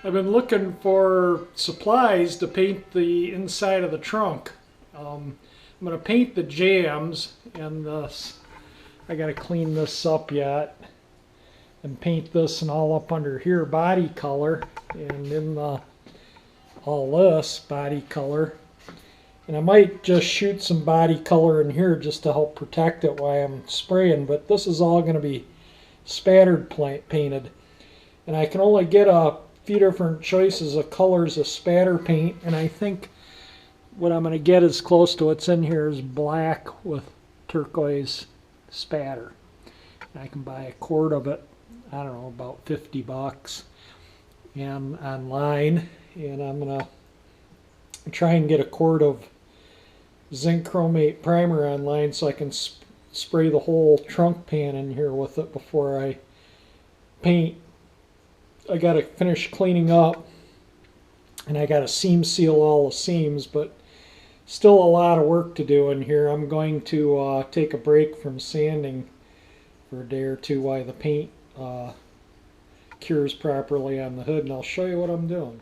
I've been looking for supplies to paint the inside of the trunk. I'm going to paint the jambs and this. I got to clean this up yet and paint this and all up under here body color and in the all this body color. And I might just shoot some body color in here just to help protect it while I'm spraying, but this is all going to be spattered painted. And I can only get a few different choices of colors of spatter paint, and I think what I'm going to get as close to what's in here is black with turquoise spatter. And I can buy a quart of it, I don't know, about 50 bucks and online, and I'm going to try and get a quart of zinc chromate primer online so I can spray the whole trunk pan in here with it before I paint. I got to finish cleaning up and I got to seam seal all the seams, but still a lot of work to do in here. I'm going to take a break from sanding for a day or two while the paint cures properly on the hood, and I'll show you what I'm doing.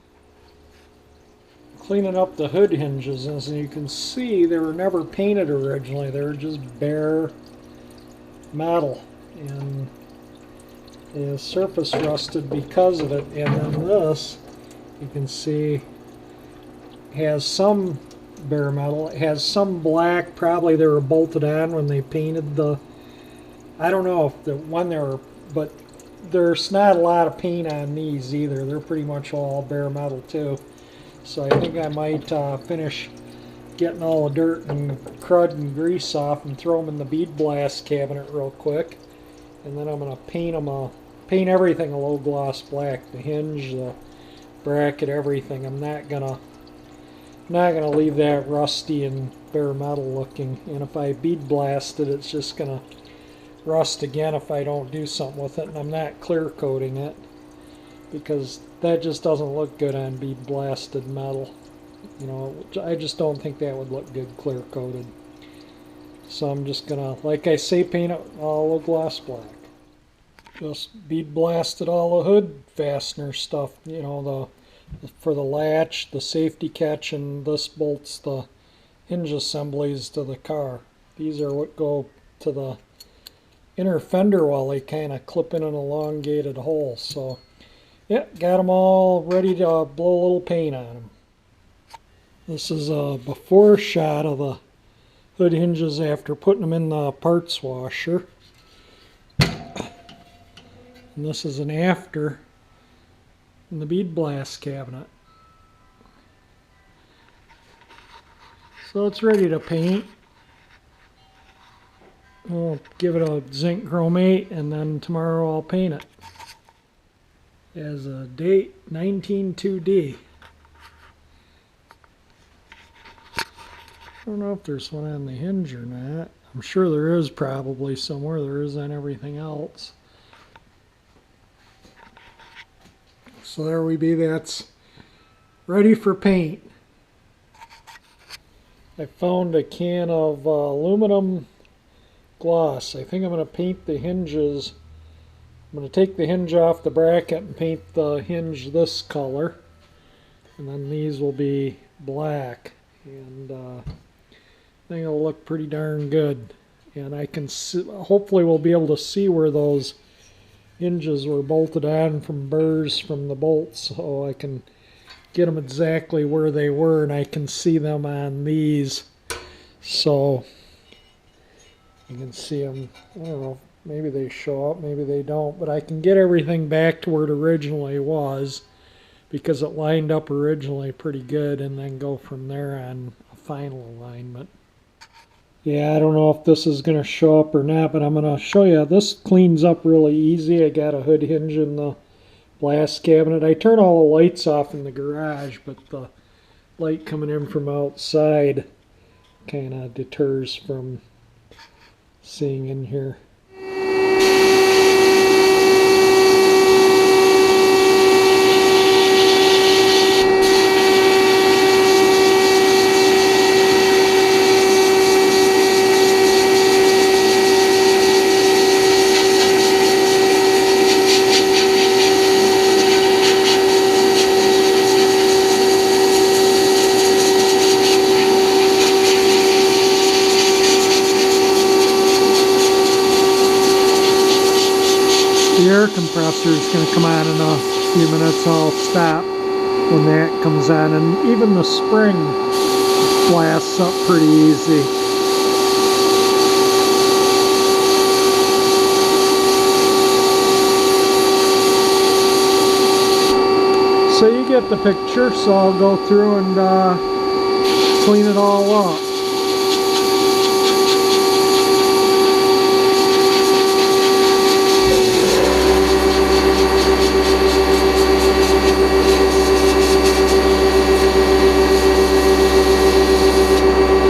Cleaning up the hood hinges, and as you can see, they were never painted originally. They were just bare metal, and the surface rusted because of it. And then this, you can see, has some bare metal. It has some black. Probably they were bolted on when they painted the, I don't know if the one they were, but there's not a lot of paint on these either. They're pretty much all bare metal too. So I think I might finish getting all the dirt and crud and grease off and throw them in the bead blast cabinet real quick. And then I'm going to paint them, paint everything a low gloss black. The hinge, the bracket, everything. I'm not gonna leave that rusty and bare metal looking. And if I bead blast it, it's just gonna rust again if I don't do something with it. And I'm not clear coating it because that just doesn't look good on bead blasted metal. You know, I just don't think that would look good clear coated. So I'm just gonna, like I say, paint it all low gloss black. Just bead blasted all the hood fastener stuff, you know, for the latch, the safety catch, and this bolts the hinge assemblies to the car. These are what go to the inner fender while they kind of clip in an elongated hole. So yeah, got them all ready to blow a little paint on them. This is a before shot of the hood hinges after putting them in the parts washer. And this is an after in the bead blast cabinet. So it's ready to paint. We'll give it a zinc chromate and then tomorrow I'll paint it. As a date 192D. I don't know if there's one on the hinge or not. I'm sure there is probably somewhere. There is on everything else. So there we be. That's ready for paint. I found a can of aluminum gloss. I think I'm going to paint the hinges. I'm going to take the hinge off the bracket and paint the hinge this color, and then these will be black, and I think it'll look pretty darn good. And I can see, hopefully we'll be able to see where those hinges were bolted on from burrs from the bolts, so I can get them exactly where they were, and I can see them on these, so you can see them. I don't know, maybe they show up, maybe they don't, but I can get everything back to where it originally was because it lined up originally pretty good, and then go from there on a final alignment. Yeah, I don't know if this is going to show up or not, but I'm going to show you. This cleans up really easy. I got a hood hinge in the blast cabinet. I turn all the lights off in the garage, but the light coming in from outside kind of deters from seeing in here. The air compressor is going to come on in a few minutes. I'll stop when that comes on, and even the spring blasts up pretty easy. So you get the picture, so I'll go through and clean it all up.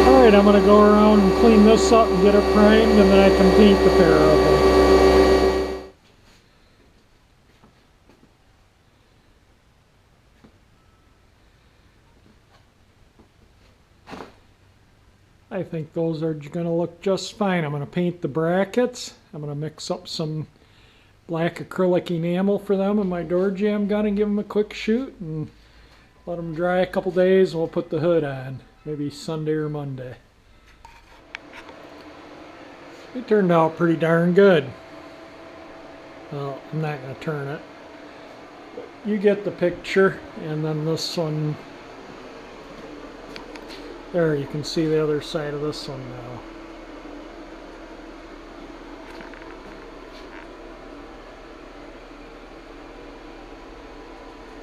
Alright, I'm going to go around and clean this up and get it primed, and then I can paint the pair of them. I think those are going to look just fine. I'm going to paint the brackets. I'm going to mix up some black acrylic enamel for them in my door jamb gun and give them a quick shoot and let them dry a couple days, and we'll put the hood on, maybe Sunday or Monday. It turned out pretty darn good. Well, I'm not going to turn it. But you get the picture, and then this one, there, you can see the other side of this one now.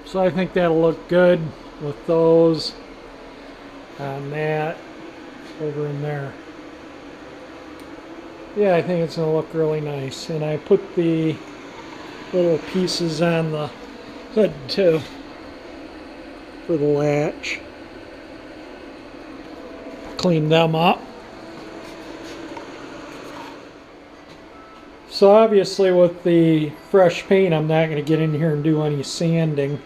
So I think that'll look good with those on that over in there. Yeah, I think it's going to look really nice. And I put the little pieces on the hood too for the latch. Clean them up. So obviously with the fresh paint, I'm not going to get in here and do any sanding,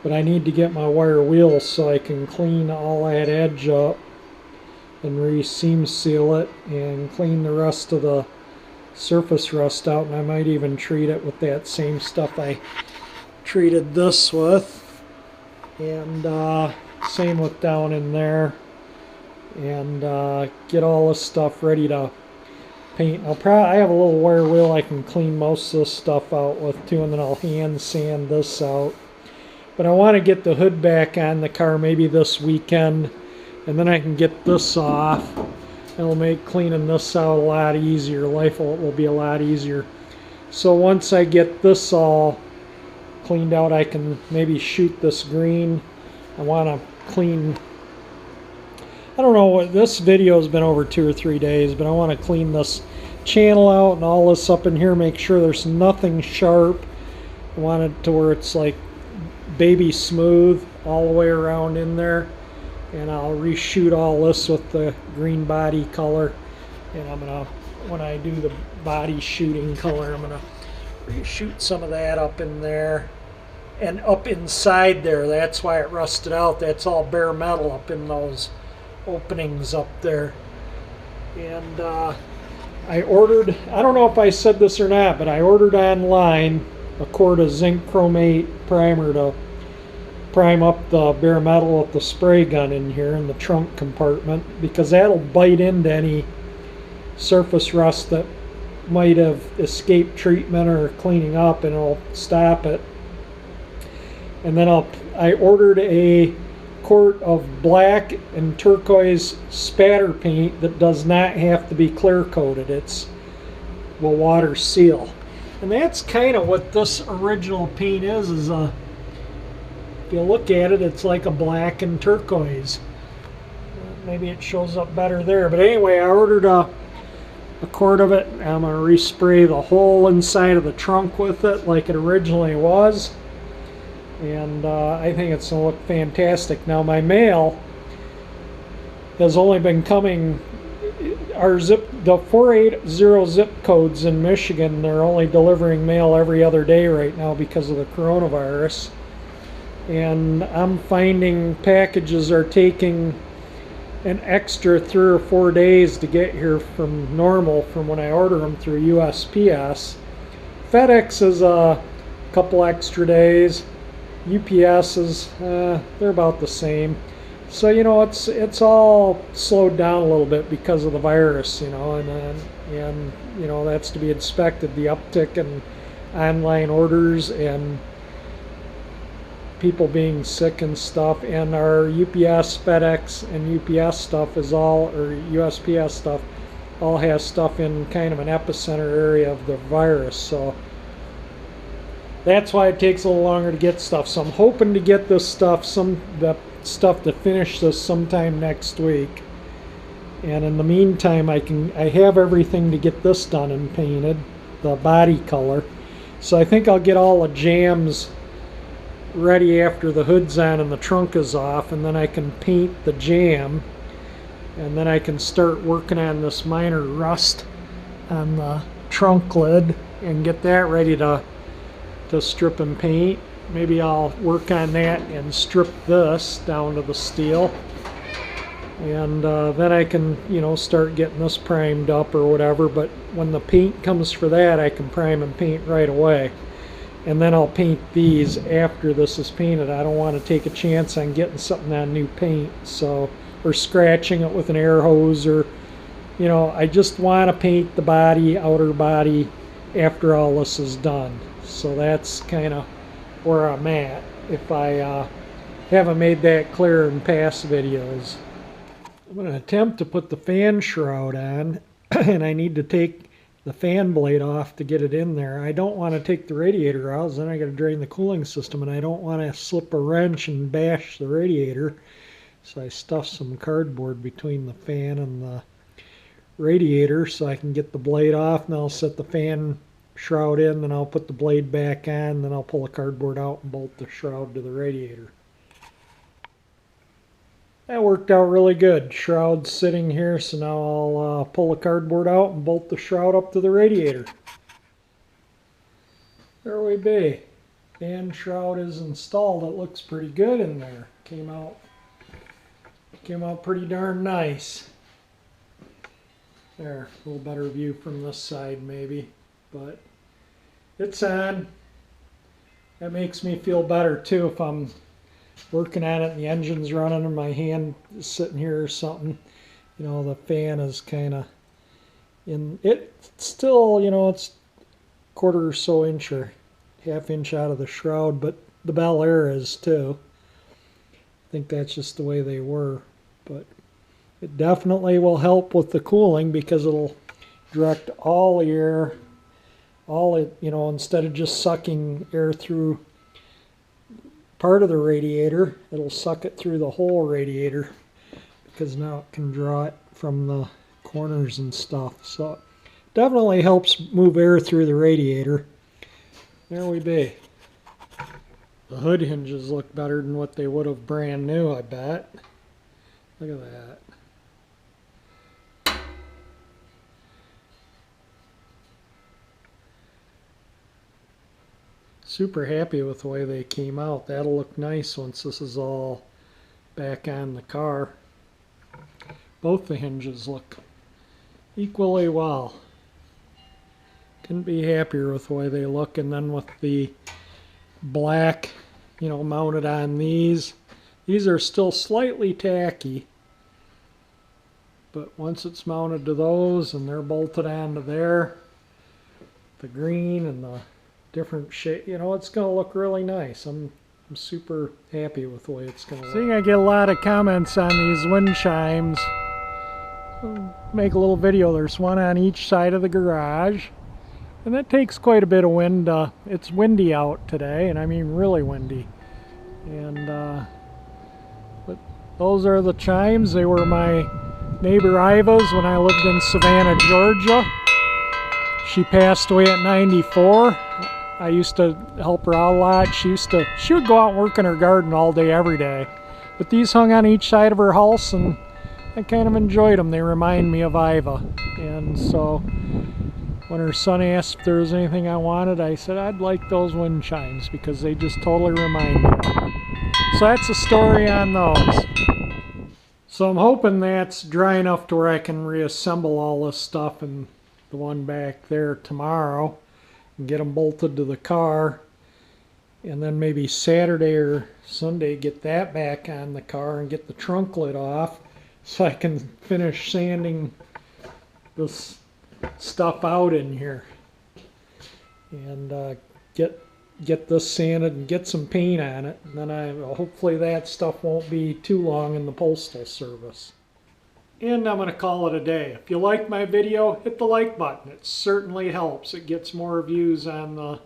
but I need to get my wire wheels so I can clean all that edge up and re-seam seal it and clean the rest of the surface rust out, and I might even treat it with that same stuff I treated this with, and same with down in there, and get all this stuff ready to paint. I have a little wire wheel I can clean most of this stuff out with too, and then I'll hand sand this out. But I want to get the hood back on the car maybe this weekend, and then I can get this off. It'll make cleaning this out a lot easier. Life will be a lot easier. So once I get this all cleaned out, I can maybe shoot this green. I want to clean, I don't know what, this video has been over 2 or 3 days, but I want to clean this channel out and all this up in here, make sure there's nothing sharp. I want it to where it's like baby smooth all the way around in there. And I'll reshoot all this with the green body color, and I'm gonna, when I do the body shooting color, I'm gonna reshoot some of that up in there and up inside there. That's why it rusted out. That's all bare metal up in those openings up there. And I ordered, I don't know if I said this or not, but I ordered online a quart of zinc chromate primer to prime up the bare metal with the spray gun in here in the trunk compartment, because that'll bite into any surface rust that might have escaped treatment or cleaning up, and it'll stop it. And then I ordered a quart of black and turquoise spatter paint that does not have to be clear coated. It's will water seal, and that's kind of what this original paint is a, if you look at it, it's like a black and turquoise. Maybe it shows up better there. But anyway, I ordered a quart of it. I'm going to respray the whole inside of the trunk with it like it originally was. And I think it's going to look fantastic. Now my mail has only been coming, the 480 zip codes in Michigan, they're only delivering mail every other day right now because of the coronavirus. And I'm finding packages are taking an extra 3 or 4 days to get here from normal from when I order them through USPS. FedEx is a couple extra days. UPS is, they're about the same. So, you know, it's all slowed down a little bit because of the virus, you know, and you know, that's to be expected, the uptick in online orders and people being sick and stuff, and our UPS, FedEx, and UPS stuff is all, or USPS stuff, all has stuff in kind of an epicenter area of the virus. So that's why it takes a little longer to get stuff. So I'm hoping to get this stuff, the stuff to finish this sometime next week. And in the meantime, I have everything to get this done and painted, the body color. So I think I'll get all the jams ready after the hood's on and the trunk is off, and then I can paint the jam, and then I can start working on this minor rust on the trunk lid and get that ready to strip and paint. Maybe I'll work on that and strip this down to the steel, and then I can, you know, start getting this primed up or whatever. But when the paint comes for that, I can prime and paint right away, and then I'll paint these after this is painted. I don't want to take a chance on getting something on new paint, so, or scratching it with an air hose, or, you know, I just want to paint the body, outer body, after all this is done. So that's kind of where I'm at, if I haven't made that clear in past videos. I'm going to attempt to put the fan shroud on, and I need to take the fan blade off to get it in there. I don't want to take the radiator out, then I got to drain the cooling system, and I don't want to slip a wrench and bash the radiator. So I stuffed some cardboard between the fan and the radiator so I can get the blade off, and I'll set the fan shroud in, then I'll put the blade back on, then I'll pull the cardboard out and bolt the shroud to the radiator. That worked out really good. Shroud's sitting here, so now I'll pull the cardboard out and bolt the shroud up to the radiator. There we be. Fan shroud is installed. It looks pretty good in there. Came out pretty darn nice. There, a little better view from this side maybe, but it's on. That makes me feel better too if I'm working on it and the engine's running and my hand is sitting here or something. You know, the fan is kind of in it still, you know, it's quarter or so inch or half inch out of the shroud, but the Bel Air is too. I think that's just the way they were, but it definitely will help with the cooling because it'll direct all the air, you know, instead of just sucking air through part of the radiator, it'll suck it through the whole radiator because now it can draw it from the corners and stuff. So it definitely helps move air through the radiator. There we be. The hood hinges look better than what they would have brand new, I bet. Look at that. Super happy with the way they came out. That'll look nice once this is all back on the car. Both the hinges look equally well. Couldn't be happier with the way they look. And then with the black, you know, mounted on these are still slightly tacky, but once it's mounted to those and they're bolted onto there, the green and the different shape, you know, it's going to look really nice. I'm super happy with the way it's going to look. Seeing I get a lot of comments on these wind chimes, I'll make a little video. There's one on each side of the garage, and that takes quite a bit of wind. It's windy out today, and I mean really windy. And but those are the chimes. They were my neighbor Iva's when I lived in Savannah, Georgia. She passed away at 94. I used to help her out a lot. She would go out and work in her garden all day, every day. But these hung on each side of her house, and I kind of enjoyed them. They remind me of Iva. And so when her son asked if there was anything I wanted, I said I'd like those wind chimes because they just totally remind me of her. So that's the story on those. So I'm hoping that's dry enough to where I can reassemble all this stuff and the one back there tomorrow and get them bolted to the car, and then maybe Saturday or Sunday get that back on the car and get the trunk lid off so I can finish sanding this stuff out in here. and get this sanded and get some paint on it. And then hopefully that stuff won't be too long in the Postal Service. And I'm going to call it a day. If you like my video, hit the like button. It certainly helps. It gets more views on the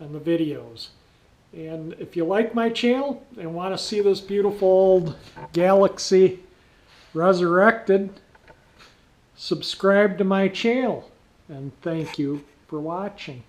videos. And if you like my channel and want to see this beautiful old Galaxie resurrected, subscribe to my channel. And thank you for watching.